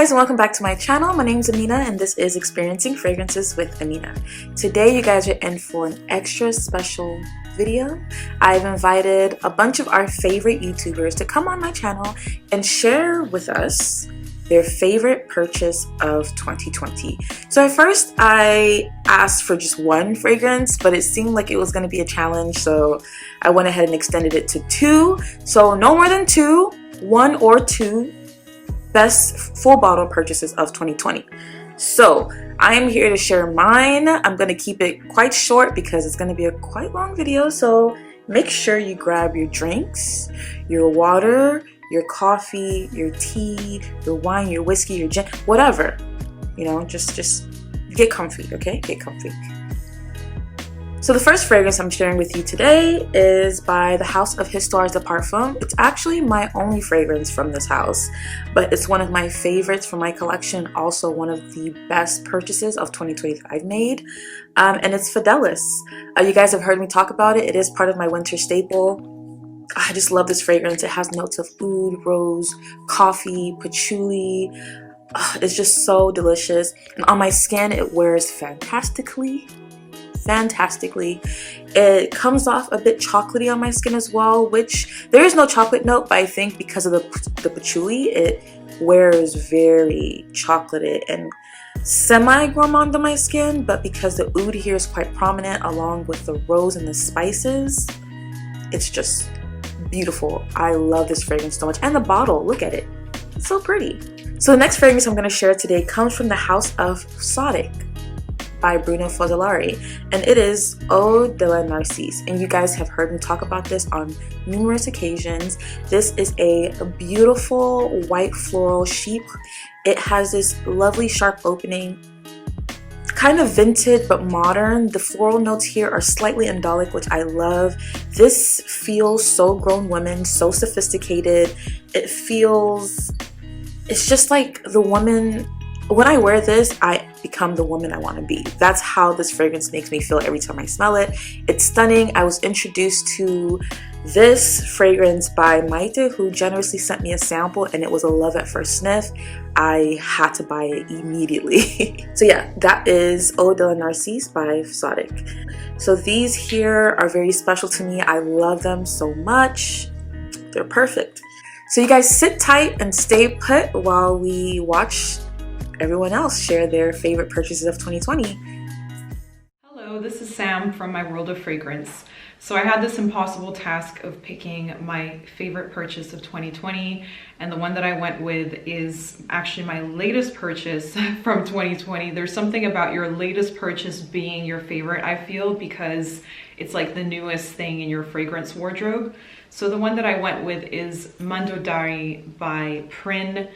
guys, and welcome back to my channel. My name is Amina and this is Experiencing Fragrances with Amina. Today you guys are in for an extra special video. I've invited a bunch of our favorite YouTubers to come on my channel and share with us their favorite purchase of 2020. So at first I asked for just one fragrance, but it seemed like it was going to be a challenge, so I went ahead and extended it to two. So no more than two, one or two best full bottle purchases of 2020. So I am here to share mine. I'm going to keep it quite short because it's going to be a quite long video, so make sure you grab your drinks, your water, your coffee, your tea, your wine, your whiskey, your gin, whatever. You know, just get comfy, okay? Get comfy. So the first fragrance I'm sharing with you today is by the House of Histoires de Parfum. It's actually my only fragrance from this house, but it's one of my favorites from my collection, also one of the best purchases of 2020 that I've made, and it's Fidelis. You guys have heard me talk about it. It is part of my winter staple. I just love this fragrance. It has notes of oud, rose, coffee, patchouli. It's just so delicious, and on my skin it wears fantastically. It comes off a bit chocolatey on my skin as well, which there is no chocolate note, but I think because of the patchouli, it wears very chocolatey and semi-gourmand on my skin. But because the oud here is quite prominent along with the rose and the spices, it's just beautiful. I love this fragrance so much, and the bottle, look at it, it's so pretty. So the next fragrance I'm going to share today comes from the House of Sodic by Bruno Fazzolari, and it is Eau de la Narcisse, and you guys have heard me talk about this on numerous occasions. This is a beautiful white floral chypre. It has this lovely sharp opening, kind of vintage but modern. The floral notes here are slightly indolic, which I love. This feels so grown women, so sophisticated. It's just like the woman. When I wear this, I become the woman I want to be. That's how this fragrance makes me feel every time I smell it. It's stunning. I was introduced to this fragrance by Maite, who generously sent me a sample, and it was a love at first sniff. I had to buy it immediately. So yeah, that is Eau de la Narcisse by Sodic. So these here are very special to me. I love them so much. They're perfect. So you guys sit tight and stay put while we watch everyone else share their favorite purchases of 2020. Hello, this is Sam from My World of Fragrance. So I had this impossible task of picking my favorite purchase of 2020, and the one that I went with is actually my latest purchase from 2020. There's something about your latest purchase being your favorite, I feel, because it's like the newest thing in your fragrance wardrobe. So the one that I went with is Mondo Dari by Prin.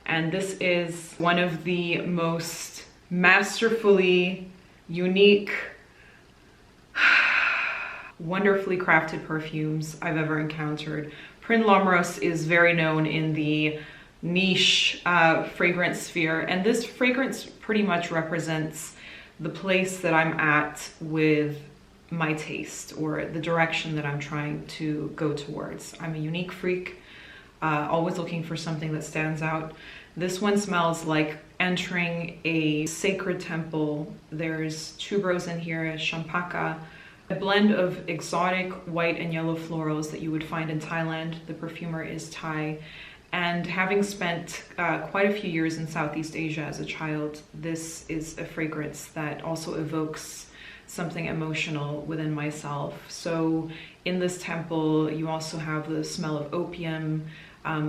And this is one of the most masterfully unique, wonderfully crafted perfumes I've ever encountered. Prin L'Amoureuse is very known in the niche fragrance sphere, and this fragrance pretty much represents the place that I'm at with my taste, or the direction that I'm trying to go towards. I'm a unique freak. Always looking for something that stands out. This one smells like entering a sacred temple. There's tuberose in here, champaka, a blend of exotic white and yellow florals that you would find in Thailand. The perfumer is Thai. And having spent quite a few years in Southeast Asia as a child, this is a fragrance that also evokes something emotional within myself. So in this temple, you also have the smell of opium.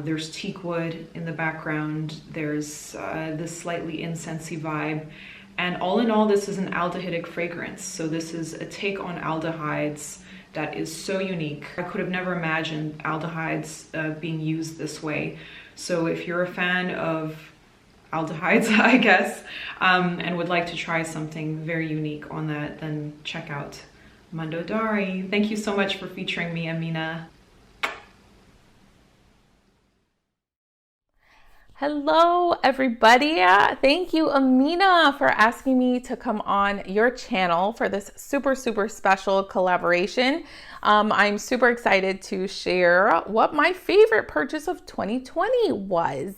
There's teak wood in the background. There's this slightly incensey vibe. And all in all, this is an aldehydic fragrance. So this is a take on aldehydes that is so unique. I could have never imagined aldehydes being used this way. So if you're a fan of aldehydes, I guess, and would like to try something very unique on that, then check out Mondo Dari. Thank you so much for featuring me, Amina. Hello everybody. Thank you, Amina, for asking me to come on your channel for this super special collaboration. I'm super excited to share what my favorite purchase of 2020 was.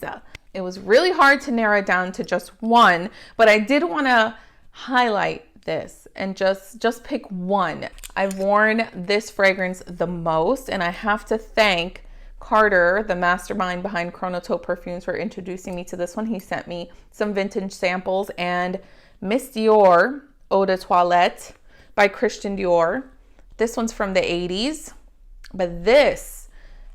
It was really hard to narrow it down to just one, but I did want to highlight this and just pick one. I've worn this fragrance the most, and I have to thank Carter, the mastermind behind TheTopNote perfumes, for introducing me to this one. He sent me some vintage samples, and Miss Dior Eau de Toilette by Christian Dior. This one's from the 80s, but this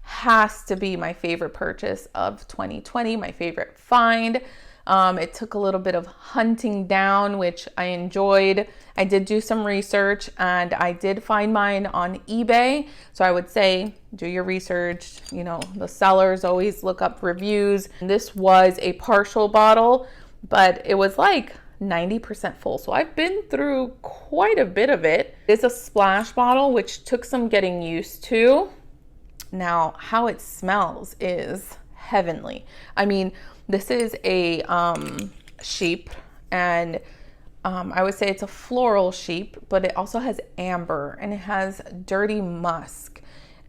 has to be my favorite purchase of 2020, my favorite find. It took a little bit of hunting down, which I enjoyed. I did do some research and I did find mine on eBay. So I would say do your research. You know, the sellers always look up reviews. This was a partial bottle, but it was like 90% full. So I've been through quite a bit of it. It's a splash bottle, which took some getting used to. Now, how it smells is heavenly. I mean, this is a chypre, and I would say it's a floral chypre, but it also has amber and it has dirty musk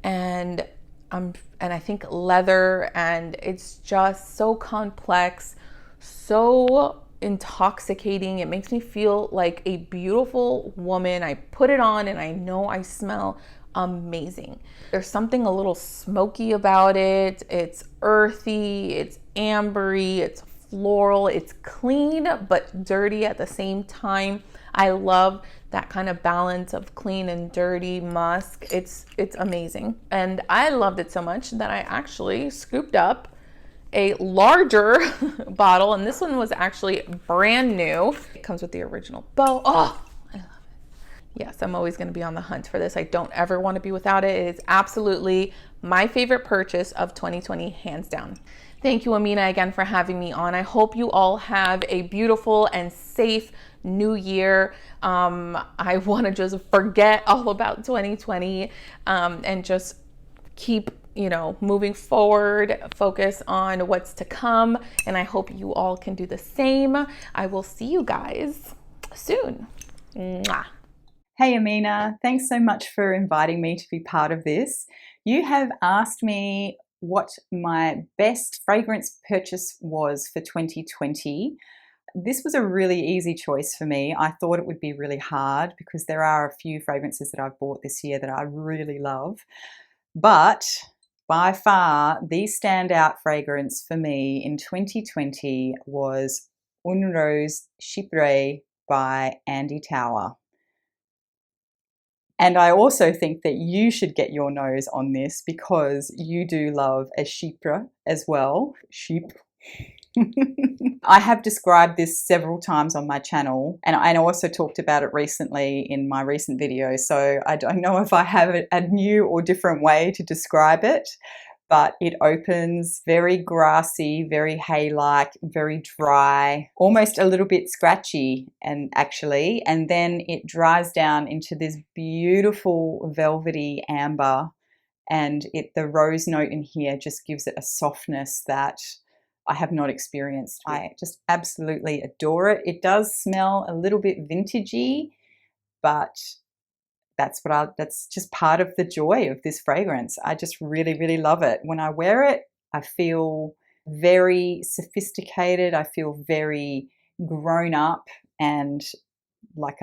and I think leather, and it's just so complex, so intoxicating. It makes me feel like a beautiful woman. I put it on and I know I smell amazing. There's something a little smoky about it. It's earthy, it's ambery, it's floral, it's clean but dirty at the same time. I love that kind of balance of clean and dirty musk. It's amazing. And I loved it so much that I actually scooped up a larger bottle, and this one was actually brand new. It comes with the original bow. Oh, yes, I'm always going to be on the hunt for this. I don't ever want to be without it. It is absolutely my favorite purchase of 2020, hands down. Thank you, Amina, again for having me on. I hope you all have a beautiful and safe new year. I want to just forget all about 2020 and just keep, you know, moving forward, focus on what's to come. And I hope you all can do the same. I will see you guys soon. Mwah. Hey Amina, thanks so much for inviting me to be part of this. You have asked me what my best fragrance purchase was for 2020. This was a really easy choice for me. I thought it would be really hard because there are a few fragrances that I've bought this year that I really love. But by far, the standout fragrance for me in 2020 was Une Rose Chypre by Andy Tower. And I also think that you should get your nose on this because you do love a chypre as well. Chypre. I have described this several times on my channel, and I also talked about it recently in my recent video. So I don't know if I have a new or different way to describe it, but it opens very grassy, very hay-like, very dry, almost a little bit scratchy and then it dries down into this beautiful velvety amber, and the rose note in here just gives it a softness that I have not experienced. I just absolutely adore it. It does smell a little bit vintagey, but that's just part of the joy of this fragrance. I just really, really love it. When I wear it, I feel very sophisticated. I feel very grown up, and like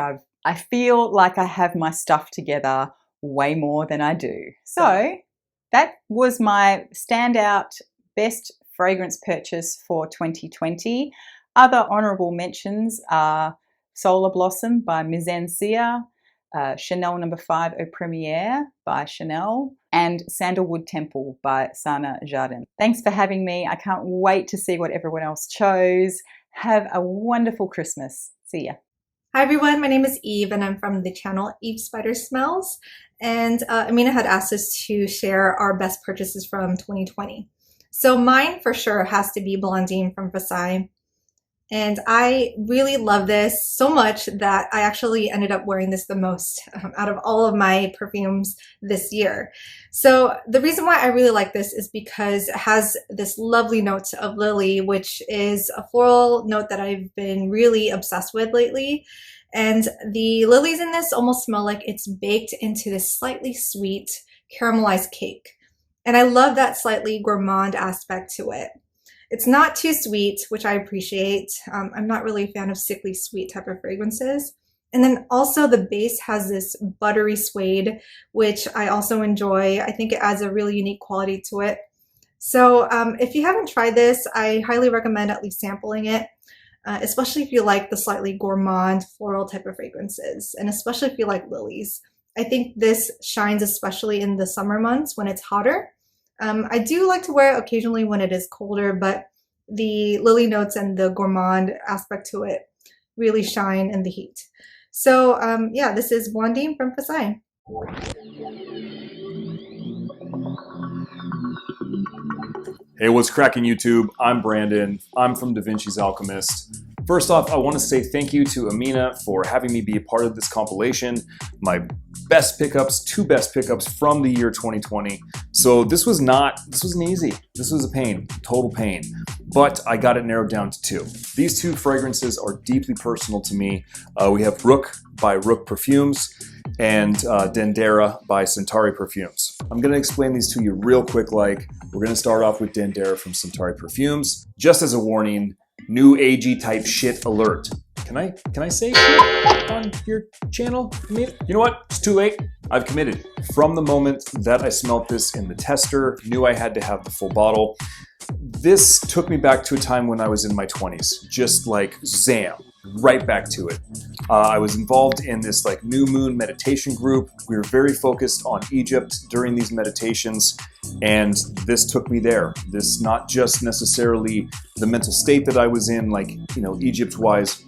I feel like I have my stuff together way more than I do. So that was my standout best fragrance purchase for 2020. Other honorable mentions are Solar Blossom by Mizensia, Chanel No. 5 Au Première by Chanel, and Sandalwood Temple by Sana Jardin. Thanks for having me. I can't wait to see what everyone else chose. Have a wonderful Christmas. See ya. Hi everyone, my name is Yve and I'm from the channel Yve Spider Smells. And Amina had asked us to share our best purchases from 2020. So mine for sure has to be Blondie from Vases. And I really love this so much that I actually ended up wearing this the most out of all of my perfumes this year. So the reason why I really like this is because it has this lovely note of lily, which is a floral note that I've been really obsessed with lately. And the lilies in this almost smell like it's baked into this slightly sweet caramelized cake. And I love that slightly gourmand aspect to it. It's not too sweet, which I appreciate. I'm not really a fan of sickly sweet type of fragrances. And then also the base has this buttery suede, which I also enjoy. I think it adds a really unique quality to it. So if you haven't tried this, I highly recommend at least sampling it, especially if you like the slightly gourmand floral type of fragrances, and especially if you like lilies. I think this shines especially in the summer months when it's hotter. I do like to wear it occasionally when it is colder, but the lily notes and the gourmand aspect to it really shine in the heat. So yeah, this is Blondie from Vases. Hey, what's cracking YouTube? I'm Brandon. I'm from DaVinci's Alchemyst. First off, I want to say thank you to Amina for having me be a part of this compilation. My best pickups, 2 best pickups from the year 2020. So this wasn't easy. This was a pain, total pain. But I got it narrowed down to 2. These 2 fragrances are deeply personal to me. We have Rook by Rook Perfumes and Dendera by Centauri Perfumes. I'm gonna explain these to you real quick. We're gonna start off with Dendera from Centauri Perfumes. Just as a warning, new agey type shit alert. Can I say shit on your channel? You know what? It's too late. I've committed. From the moment that I smelt this in the tester, knew I had to have the full bottle. This took me back to a time when I was in my 20s. Just like zam, right back to it. I was involved in this new moon meditation group. We were very focused on Egypt during these meditations, and this took me there. This not just necessarily the mental state that I was in, Egypt-wise,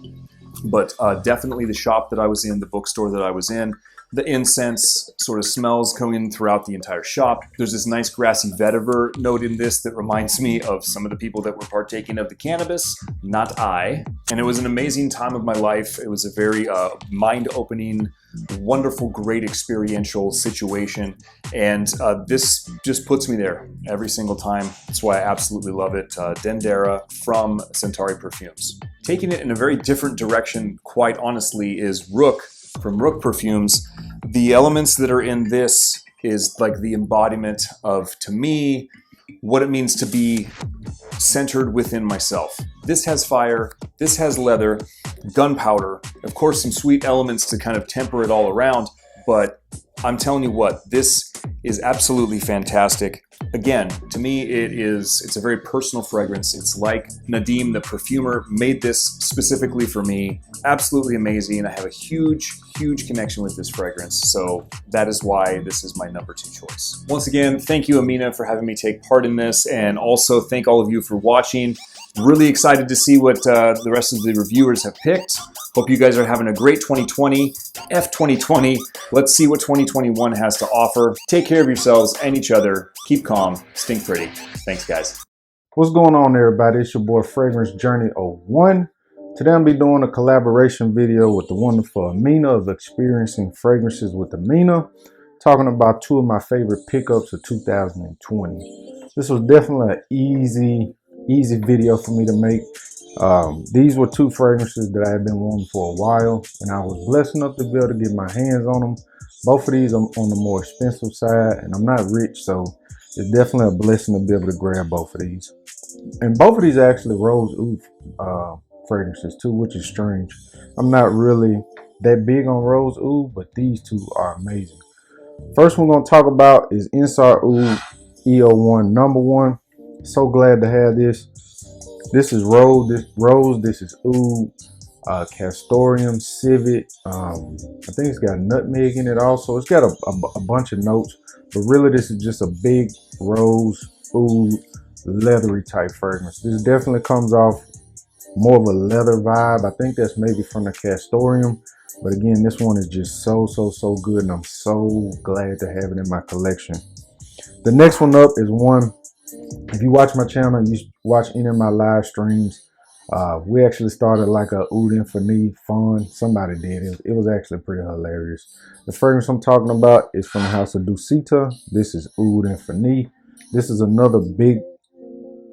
but definitely the shop that I was in, the bookstore that I was in. The incense sort of smells coming throughout the entire shop. There's this nice grassy vetiver note in this that reminds me of some of the people that were partaking of the cannabis, not I. And it was an amazing time of my life. It was a very mind-opening, wonderful, great experiential situation. And this just puts me there every single time. That's why I absolutely love it. Dendera from Centauri Perfumes. Taking it in a very different direction, quite honestly, is Rook from Rook Perfumes. The elements that are in this is the embodiment of, to me, what it means to be centered within myself. This has fire, this has leather, gunpowder, of course some sweet elements to kind of temper it all around, but I'm telling you what, this is absolutely fantastic. Again, to me, it's a very personal fragrance. It's like Nadim, the perfumer, made this specifically for me. Absolutely amazing. I have a huge, huge connection with this fragrance. So that is why this is my number 2 choice. Once again, thank you, Amina, for having me take part in this. And also thank all of you for watching. Really excited to see what the rest of the reviewers have picked. Hope you guys are having a great 2020, F2020. Let's see what 2021 has to offer. Take care of yourselves and each other. Keep calm, stink pretty. Thanks, guys. What's going on, everybody? It's your boy Fragrance Journey 01. Today I'll be doing a collaboration video with the wonderful Amina of Experiencing Fragrances with Amina, talking about 2 of my favorite pickups of 2020. This was definitely an easy video for me to make. These were 2 fragrances that I had been wanting for a while, and I was blessed enough to be able to get my hands on them. Both of these are on the more expensive side, and I'm not rich, so it's definitely a blessing to be able to grab both of these. And both of these are actually Rose Oud fragrances too, which is strange. I'm not really that big on Rose Oud, but these 2 are amazing. First one we're going to talk about is Insar Oud EO1 number 1. So glad to have this. This is Rose, this is Oud, Castoreum, Civet. I think it's got nutmeg in it also. It's got a bunch of notes, but really this is just a big Rose Oud leathery type fragrance. This definitely comes off more of a leather vibe. I think that's maybe from the Castoreum, but again, this one is just so good, and I'm so glad to have it in my collection. The next one up is one, if you watch my channel, you watch any of my live streams, we actually started like a Oud Infinite fun. Somebody did it. It was actually pretty hilarious. The fragrance I'm talking about is from the house of Dusita. This is Oud Infinite. This is another big,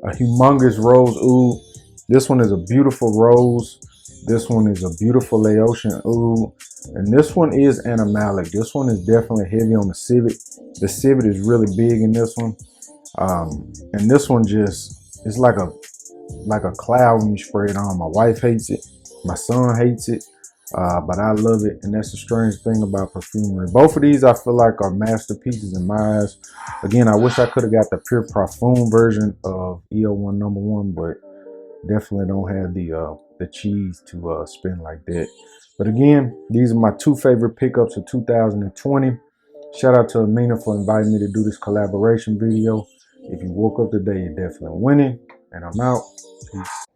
a humongous Rose Oud. This one is a beautiful rose. This one is a beautiful Laotian Oud. And this one is animalic. This one is definitely heavy on the civet. The civet is really big in this one. And this one just, it's like a like a cloud when you spray it on. My wife hates it. My son hates it. But I love it, and that's the strange thing about perfumery. Both of these I feel like are masterpieces in my eyes. Again, I wish I could have got the Pure Parfum version of EO1 #1, but definitely don't have the cheese to spend like that. But again, these are my 2 favorite pickups of 2020. Shout out to Amina for inviting me to do this collaboration video. If you woke up today, you're definitely winning, and I'm out. Peace.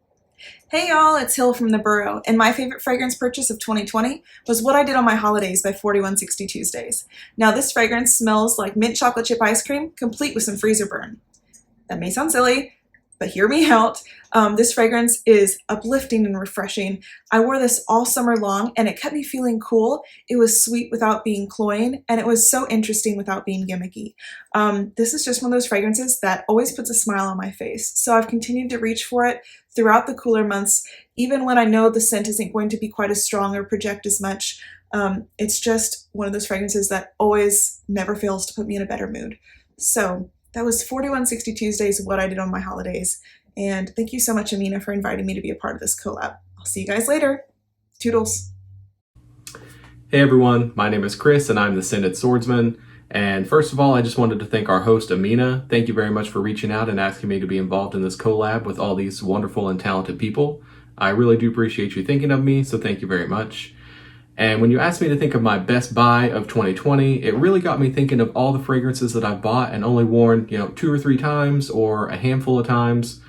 Hey y'all, it's Hill from the BurrEAU, and my favorite fragrance purchase of 2020 was What I Did on My Holidays by 4160 Tuesdays. Now this fragrance smells like mint chocolate chip ice cream, complete with some freezer burn. That may sound silly, but hear me out. This fragrance is uplifting and refreshing. I wore this all summer long and it kept me feeling cool. It was sweet without being cloying, and it was so interesting without being gimmicky. This is just one of those fragrances that always puts a smile on my face. So I've continued to reach for it throughout the cooler months, even when I know the scent isn't going to be quite as strong or project as much. It's just one of those fragrances that always never fails to put me in a better mood. So that was 4160 Tuesdays, What I Did on My Holidays. And thank you so much, Amina, for inviting me to be a part of this collab. I'll see you guys later. Toodles. Hey everyone, my name is Chris and I'm the Scented Swordsman. And first of all, I just wanted to thank our host, Amina. Thank you very much for reaching out and asking me to be involved in this collab with all these wonderful and talented people. I really do appreciate you thinking of me, so thank you very much. And when you asked me to think of my best buy of 2020, it really got me thinking of all the fragrances that I've bought and only worn, 2 or 3 times or a handful of times,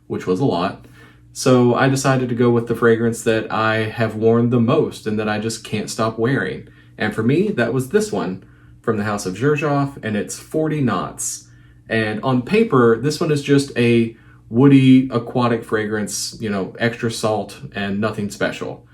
which was a lot. So I decided to go with the fragrance that I have worn the most and that I just can't stop wearing. And for me, that was this one from the house of Xerjoff, and it's 40 Knots. And on paper, this one is just a woody, aquatic fragrance, extra salt and nothing special.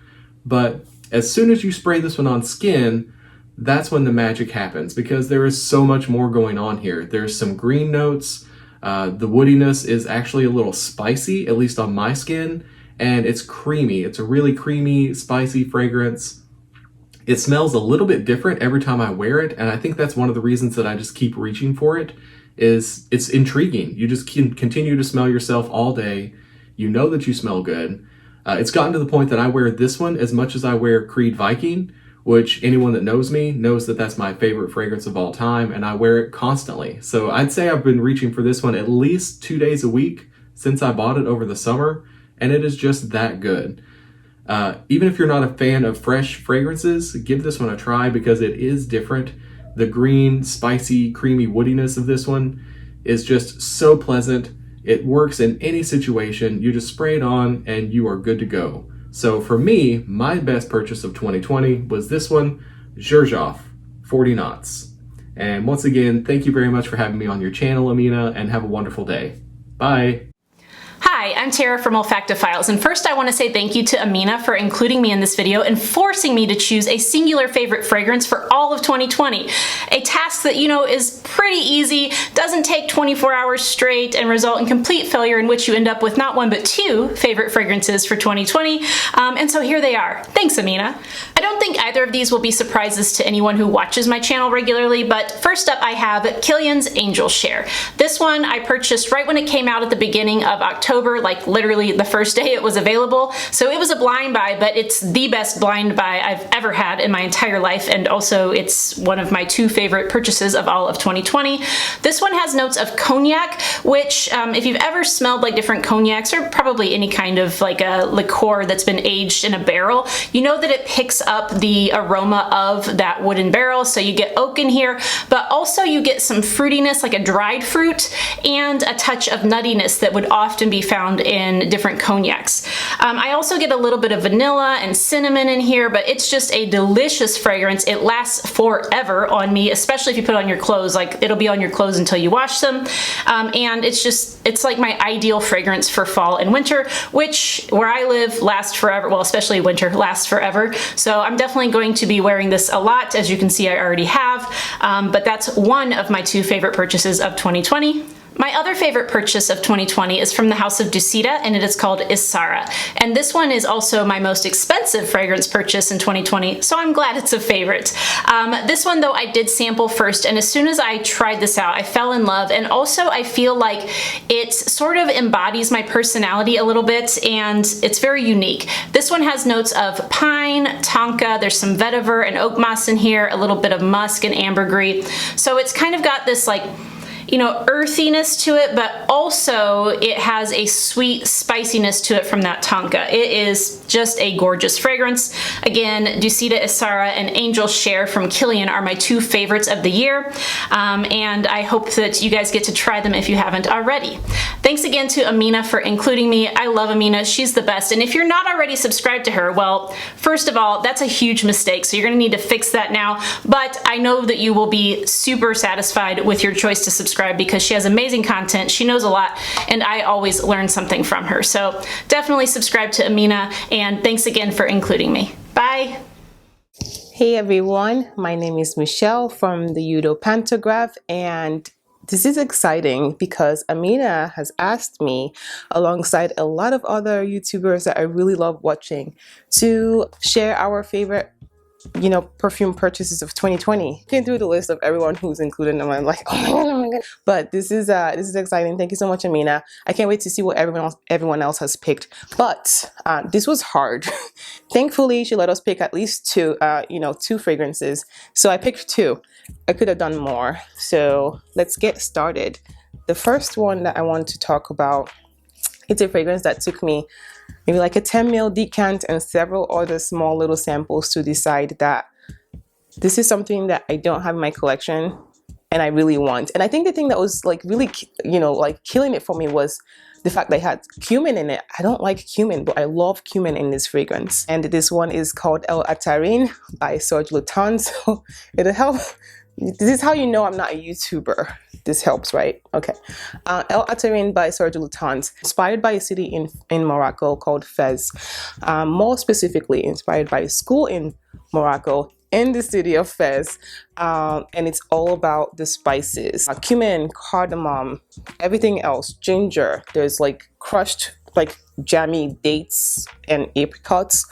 But as soon as you spray this one on skin, that's when the magic happens, because there is so much more going on here. There's some green notes. The woodiness is actually a little spicy, at least on my skin, and it's creamy. It's a really creamy, spicy fragrance. It smells a little bit different every time I wear it, and I think that's one of the reasons that I just keep reaching for it, is it's intriguing. You just can continue to smell yourself all day. You know that you smell good. It's gotten to the point that I wear this one as much as I wear Creed Viking, which anyone that knows me knows that that's my favorite fragrance of all time, and I wear it constantly. So I'd say I've been reaching for this one at least 2 days a week since I bought it over the summer, and it is just that good. Even if you're not a fan of fresh fragrances, give this one a try because it is different. The green, spicy, creamy woodiness of this one is just so pleasant. It works in any situation. You just spray it on and you are good to go. So for me, my best purchase of 2020 was this one, Xerjoff, 40 Knots. And once again, thank you very much for having me on your channel, Amina, and have a wonderful day. Bye. Hi, I'm Tara from Olfactofiles, and first I want to say thank you to Amina for including me in this video and forcing me to choose a singular favorite fragrance for all of 2020. A task that is pretty easy, doesn't take 24 hours straight, and result in complete failure in which you end up with not 1 but 2 favorite fragrances for 2020. And so here they are. Thanks, Amina. I don't think either of these will be surprises to anyone who watches my channel regularly, but first up I have Killian's Angel Share. This one I purchased right when it came out at the beginning of October, like literally the first day it was available. So it was a blind buy, but it's the best blind buy I've ever had in my entire life, and also it's one of my 2 favorite purchases of all of 2020. This one has notes of cognac, which if you've ever smelled like different cognacs, or probably any kind of like a liqueur that's been aged in a barrel, you know that it picks up the aroma of that wooden barrel. So you get oak in here, but also you get some fruitiness, like a dried fruit, and a touch of nuttiness that would often be found in different cognacs. I also get a little bit of vanilla and cinnamon in here, but it's just a delicious fragrance. It lasts forever on me, especially if you put it on your clothes. Like, it'll be on your clothes until you wash them. And it's like my ideal fragrance for fall and winter, which where I live lasts forever. Well, especially winter lasts forever. So I'm definitely going to be wearing this a lot. As you can see, I already have, but that's one of my 2 favorite purchases of 2020. My other favorite purchase of 2020 is from the House of Dusita, and it is called Isara. And this one is also my most expensive fragrance purchase in 2020, so I'm glad it's a favorite. This one, though, I did sample first, and as soon as I tried this out, I fell in love, and also I feel like it sort of embodies my personality a little bit, and it's very unique. This one has notes of pine, tonka, there's some vetiver and oak moss in here, a little bit of musk and ambergris. So it's kind of got this like, you know, earthiness to it, but also it has a sweet spiciness to it from that tonka. It is just a gorgeous fragrance. Again, Dusita Isara and Angel Share from Killian are my two favorites of the year, and I hope that you guys get to try them if you haven't already. Thanks again to Amina for including me. I love Amina, she's the best, and if you're not already subscribed to her, well, first of all, that's a huge mistake, so you're gonna need to fix that now, but I know that you will be super satisfied with your choice to subscribe because she has amazing content, she knows a lot, and I always learn something from her. So definitely subscribe to Amina, and thanks again for including me. Bye! Hey everyone, my name is Michelle from TheUdoPantograph, and this is exciting because Amina has asked me, alongside a lot of other YouTubers that I really love watching, to share our favorite perfume purchases of 2020. Came through the list of everyone who's included, and I'm like, oh my god. But this is exciting. Thank you so much, Amina. I can't wait to see what everyone else has picked. But this was hard. Thankfully, she let us pick at least two fragrances. So I picked two. I could have done more. So let's get started. The first one that I want to talk about, it's a fragrance that took me maybe like a 10 ml decant and several other small little samples to decide that this is something that I don't have in my collection and I really want. And I think the thing that was like really, like killing it for me was the fact that it had cumin in it. I don't like cumin, but I love cumin in this fragrance. And this one is called El Atarin by Swordsman. So it'll help. This is how you know I'm not a YouTuber. This helps, right? Okay. El Atarin by Swordsman, inspired by a city in Morocco called Fez. More specifically, inspired by a school in Morocco in the city of Fez. And it's all about the spices. Cumin, cardamom, everything else, ginger. There's like crushed, like jammy dates and apricots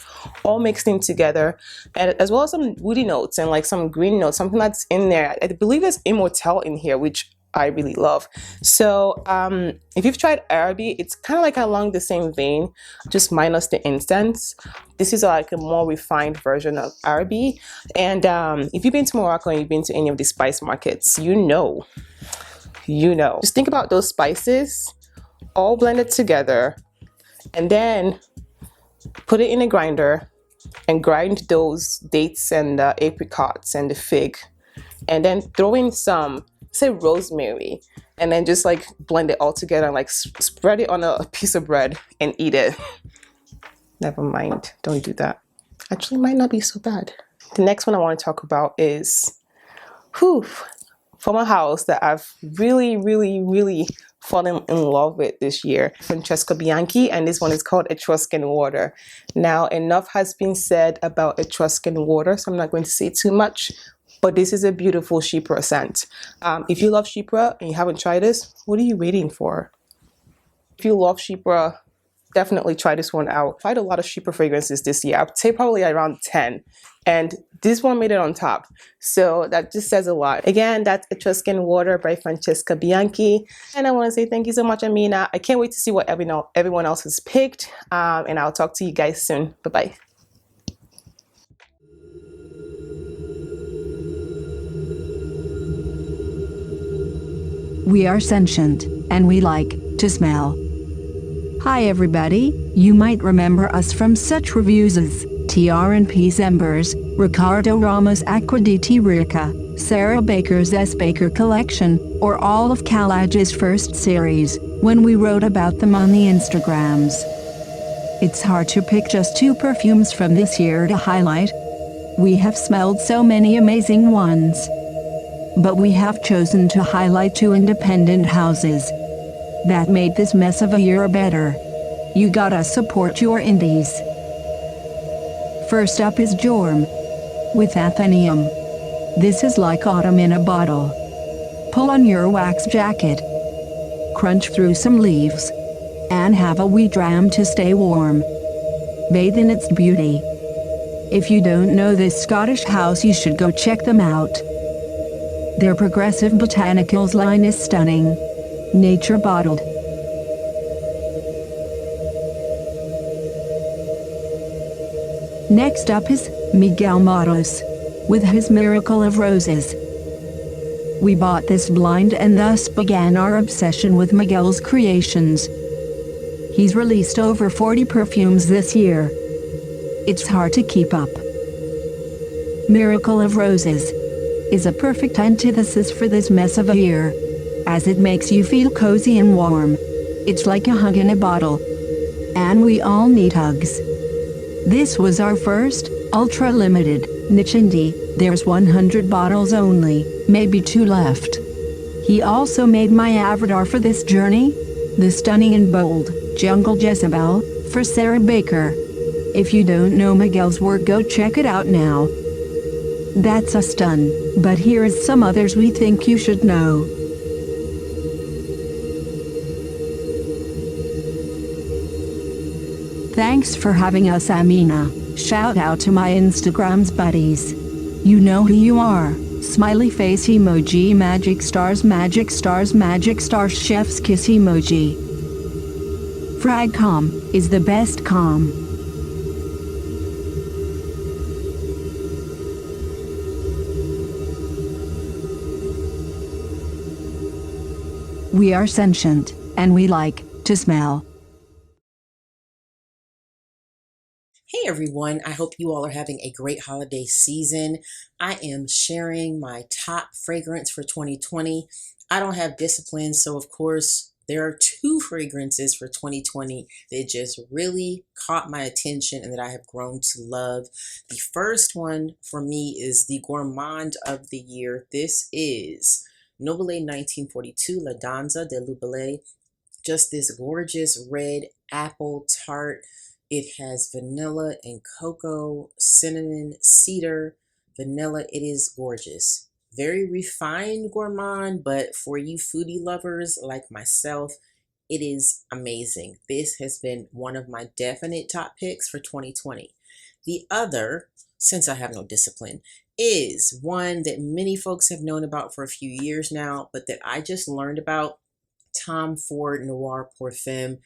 all mixed in together, and as well as some woody notes and like some green notes, something that's in there. I believe there's immortelle in here, which I really love. So if you've tried Araby, it's kind of like along the same vein, just minus the incense. This is like a more refined version of Araby. And if you've been to Morocco and you've been to any of the spice markets, you know. Just think about those spices all blended together, and then put it in a grinder and grind those dates and apricots and the fig, and then throw in some, say, rosemary, and then just like blend it all together and like spread it on a piece of bread and eat it. Never mind, don't do that. Actually, it might not be so bad. The next one I want to talk about is from a house that I've really fallen in love with this year, Francesca Bianchi, and this one is called Etruscan Water. Now, enough has been said about Etruscan Water, so I'm not going to say too much, but this is a beautiful chypre scent. If you love chypre and you haven't tried this, what are you waiting for? If you love chypre, definitely try this one out. I tried a lot of chypre fragrances this year. I'd say probably around 10, and this one made it on top. So that just says a lot. Again, that's Etruscan Water by Francesca Bianchi. And I want to say thank you so much, Amina. I can't wait to see what everyone else has picked. And I'll talk to you guys soon. Bye-bye. We are sentient, and we like to smell. Hi everybody, you might remember us from such reviews as TRNP's Embers, Ricardo Ramos' Acqua di Rica, Sarah Baker's S. Baker Collection, or all of Calage's first series, when we wrote about them on the Instagrams. It's hard to pick just two perfumes from this year to highlight. We have smelled so many amazing ones. But we have chosen to highlight two independent houses that made this mess of a year better. You gotta support your indies. First up is Jorm with Athenaeum. This is like autumn in a bottle. Pull on your wax jacket. crunch through some leaves, and have a wee dram to stay warm. Bathe in its beauty. If you don't know this Scottish house, you should go check them out. Their progressive botanicals line is stunning. Nature bottled. Next up is Miguel Matos, with his Miracle of Roses. We bought this blind and thus began our obsession with Miguel's creations. He's released over 40 perfumes this year. It's hard to keep up. Miracle of Roses is a perfect antithesis for this mess of a year, as it makes you feel cozy and warm. It's like a hug in a bottle. And we all need hugs. This was our first, ultra-limited, niche indie. There's 100 bottles only, maybe 2 left. He also made my avatar for this journey, the stunning and bold Jungle Jezebel, for Sarah Baker. If you don't know Miguel's work, go check it out now. That's a stun, but here is some others we think you should know. Thanks for having us, Amina. Shout out to my Instagram's buddies. You know who you are. Smiley face emoji, magic stars, magic stars, magic stars, chef's kiss emoji. Fragcom is the best com. We are sentient, and we like to smell. Hey everyone, I hope you all are having a great holiday season. I am sharing my top fragrance for 2020. I don't have discipline, so of course there are 2 fragrances for 2020 that just really caught my attention and that I have grown to love. The first one for me is the Gourmand of the year. This is Nobile 1942 La Danza de Nobile. Just this gorgeous red apple tart. It has vanilla and cocoa, cinnamon, cedar, vanilla. It is gorgeous. Very refined gourmand, but for you foodie lovers like myself, it is amazing. This has been one of my definite top picks for 2020. The other, since I have no discipline, is one that many folks have known about for a few years now, but that I just learned about, Tom Ford Noir Parfum.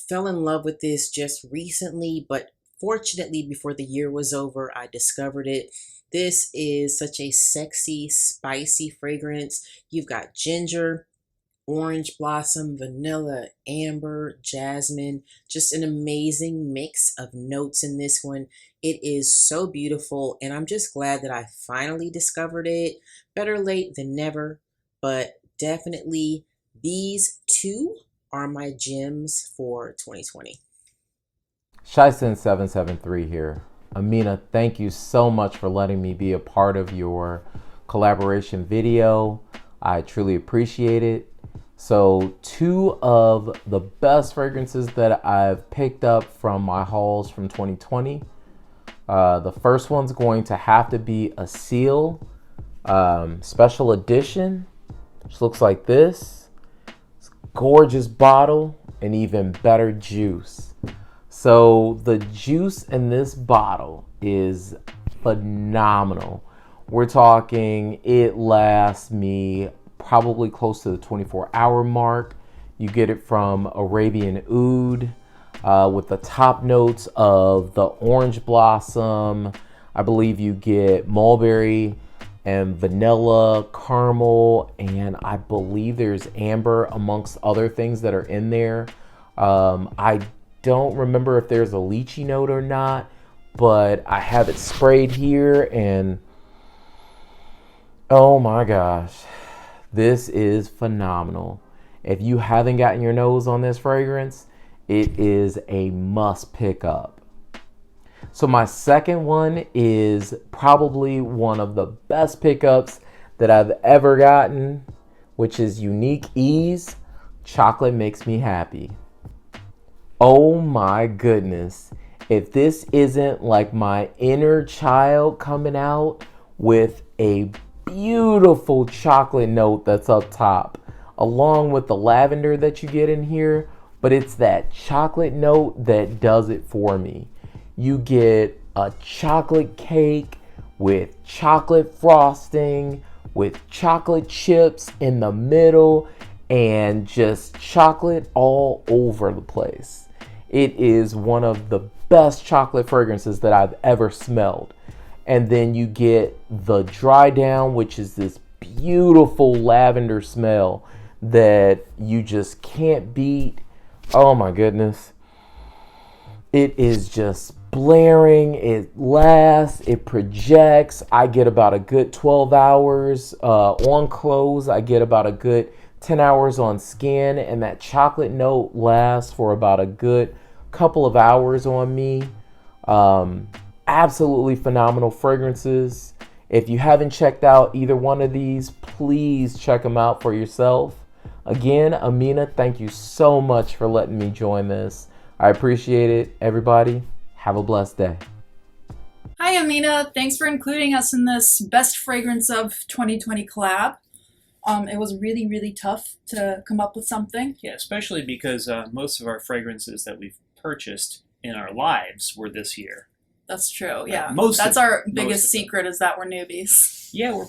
Fell in love with this just recently, but fortunately before the year was over, I discovered it. This is such a sexy, spicy fragrance. You've got ginger, orange blossom, vanilla, amber, jasmine, just an amazing mix of notes in this one. It is so beautiful, and I'm just glad that I finally discovered it. Better late than never, but definitely these 2 are my gems for 2020. Shyson773 here. Amina, thank you so much for letting me be a part of your collaboration video. I truly appreciate it. So 2 of the best fragrances that I've picked up from my hauls from 2020. The first one's going to have to be a Seal special edition, which looks like this. Gorgeous bottle and even better juice. So the juice in this bottle is phenomenal. We're talking it lasts me probably close to the 24-hour mark. You get it from Arabian Oud with the top notes of the orange blossom. I believe you get mulberry and vanilla, caramel, and I believe there's amber amongst other things that are in there. I don't remember if there's a lychee note or not, but I have it sprayed here, and oh my gosh, this is phenomenal. If you haven't gotten your nose on this fragrance, it is a must pick up. So my second one is probably one of the best pickups that I've ever gotten, which is Unique Ease. Chocolate Makes Me Happy. Oh my goodness. If this isn't like my inner child coming out with a beautiful chocolate note that's up top. along with the lavender that you get in here, but it's that chocolate note that does it for me. You get a chocolate cake with chocolate frosting, with chocolate chips in the middle, and just chocolate all over the place. It is one of the best chocolate fragrances that I've ever smelled. And then you get the dry down, which is this beautiful lavender smell that you just can't beat. Oh my goodness. It is just blaring, it lasts, it projects. I get about a good 12 hours on clothes. I get about a good 10 hours on skin, and that chocolate note lasts for about a good couple of hours on me. Absolutely phenomenal fragrances. If you haven't checked out either one of these, please check them out for yourself. Again, Amina, thank you so much for letting me join this. I appreciate it. Everybody, have a blessed day. Hi, Amina. Thanks for including us in this Best Fragrance of 2020 collab. It was really, really tough to come up with something. Yeah, especially because most of our fragrances that we've purchased in our lives were this year. That's true, yeah. Most That's of- our most biggest of them. secret is that we're newbies. Yeah,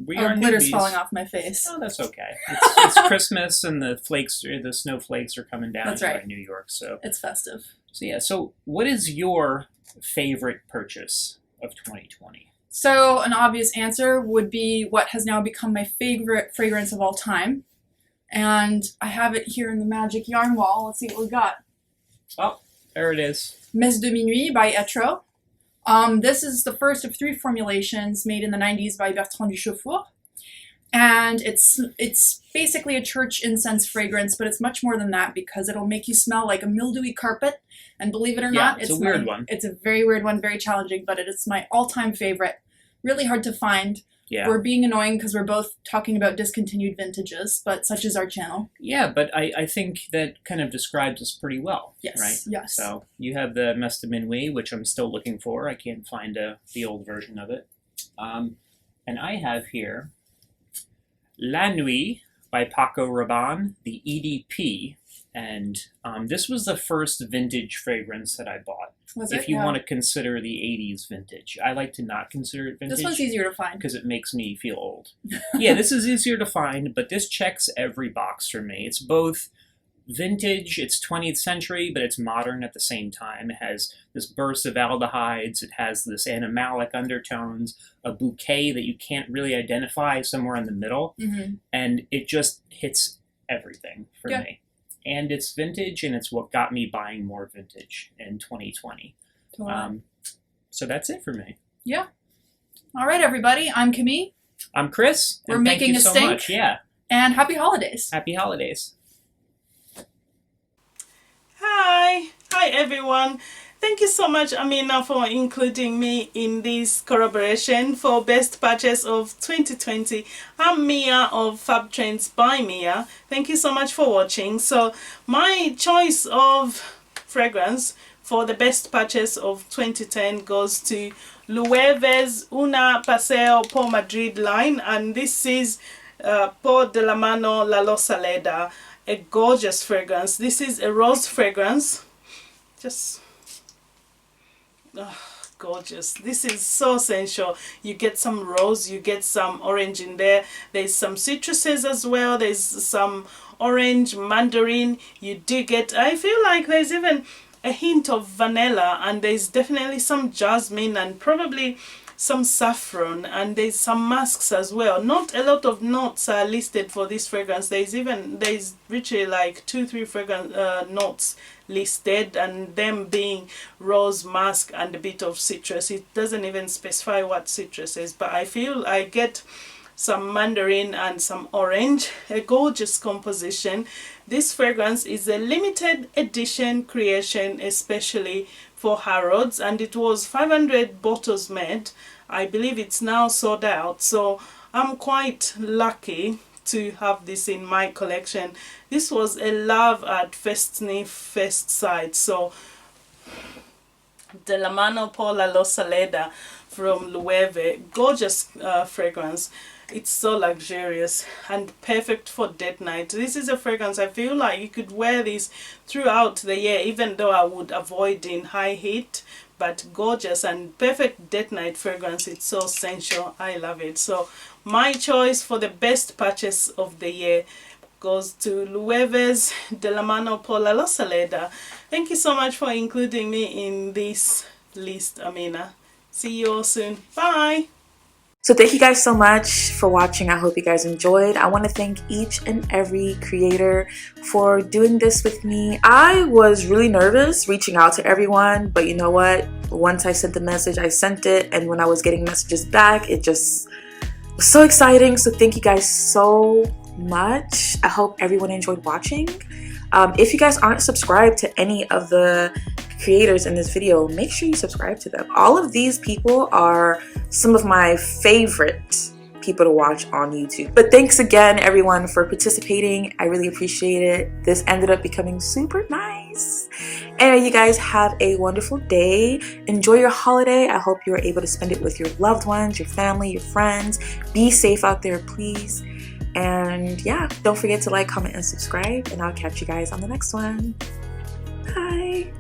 we are glitter's newbies. falling off my face. Oh, that's okay. It's the snowflakes are coming down That's here right. in New York, so It's festive. So yeah, so what is your favorite purchase of 2020? So an obvious answer would be what has now become my favorite fragrance of all time. And I have it here in the magic yarn wall. Let's see what we got. Oh, there it is. Messe de Minuit by Etro. This is the first of 3 formulations made in the 90s by Bertrand Duchaufour. And it's basically a church incense fragrance, but it's much more than that because it'll make you smell like a mildewy carpet. And believe it or not, it's a weird one. It's a very weird one, very challenging, but it's my all-time favorite. Really hard to find. Yeah. We're being annoying because we're both talking about discontinued vintages, but such is our channel. Yeah, but I think that kind of describes us pretty well, Yes, right? yes. So you have the Messe de Minuit, which I'm still looking for. I can't find the old version of it. And I have here La Nuit by Paco Rabanne, the EDP. And this was the first vintage fragrance that I bought. Was if it? you Yeah. want to consider the 80s vintage. I like to not consider it vintage. This one's easier to find. Because it makes me feel old. Yeah, this is easier to find, but this checks every box for me. It's both vintage, it's 20th century, but it's modern at the same time. It has this burst of aldehydes, it has this animalic undertones, a bouquet that you can't really identify somewhere in the middle, and it just hits everything for me. And it's vintage, and it's what got me buying more vintage in 2020. Totally. So that's it for me. Yeah. All right, everybody. I'm Camille. I'm Chris. We're and thank making you a so stink. much. Yeah. And happy holidays. Happy holidays. Hi everyone. Thank you so much, Amina, for including me in this collaboration for Best Purchase of 2020. I'm Mia of Fab Trends by Miya. Thank you so much for watching. So my choice of fragrance for the Best Purchase of 2010 goes to Loewe's Una Paseo por Madrid line, and this is Por de la Mano La Losaleda, a gorgeous fragrance. This is a rose fragrance. Just gorgeous. This is so sensual. You get some rose, you get some orange in there. There's some citruses as well. There's some orange, mandarin. You do get, I feel like there's even a hint of vanilla, and there's definitely some jasmine and probably some saffron, and there's some masks as well. Not a lot of notes are listed for this fragrance. There's literally like 2-3 fragrance notes listed, and them being rose, musk, and a bit of citrus. It doesn't even specify what citrus is, but I feel I get some mandarin and some orange. A gorgeous composition. This fragrance is a limited edition creation, especially for Harrods, and it was 500 bottles made. I believe it's now sold out, so I'm quite lucky to have this in my collection. This was a love at first sniff, first sight. So De la Mano por la Losaleda from Loewe, gorgeous fragrance. It's so luxurious and perfect for date night. This is a fragrance I feel like you could wear this throughout the year, even though I would avoid in high heat. But gorgeous and perfect date night fragrance. It's so sensual. I love it. So my choice for the best purchase of the year goes to Loewe's De la Mano por la Saleda. Thank you so much for including me in this list, Amina. See you all soon. Bye. So thank you guys so much for watching. I hope you guys enjoyed. I want to thank each and every creator for doing this with me. I was really nervous reaching out to everyone, but you know what? Once I sent the message, I sent it, and when I was getting messages back, it just was so exciting. So thank you guys so much. I hope everyone enjoyed watching. If you guys aren't subscribed to any of the creators in this video, make sure you subscribe to them. All of these people are some of my favorite people to watch on YouTube. But thanks again everyone for participating. I really appreciate it. This ended up becoming super nice. And you guys have a wonderful day. Enjoy your holiday. I hope you're able to spend it with your loved ones, your family, your friends. Be safe out there, please. And yeah, don't forget to like, comment, and subscribe, and I'll catch you guys on the next one. Bye.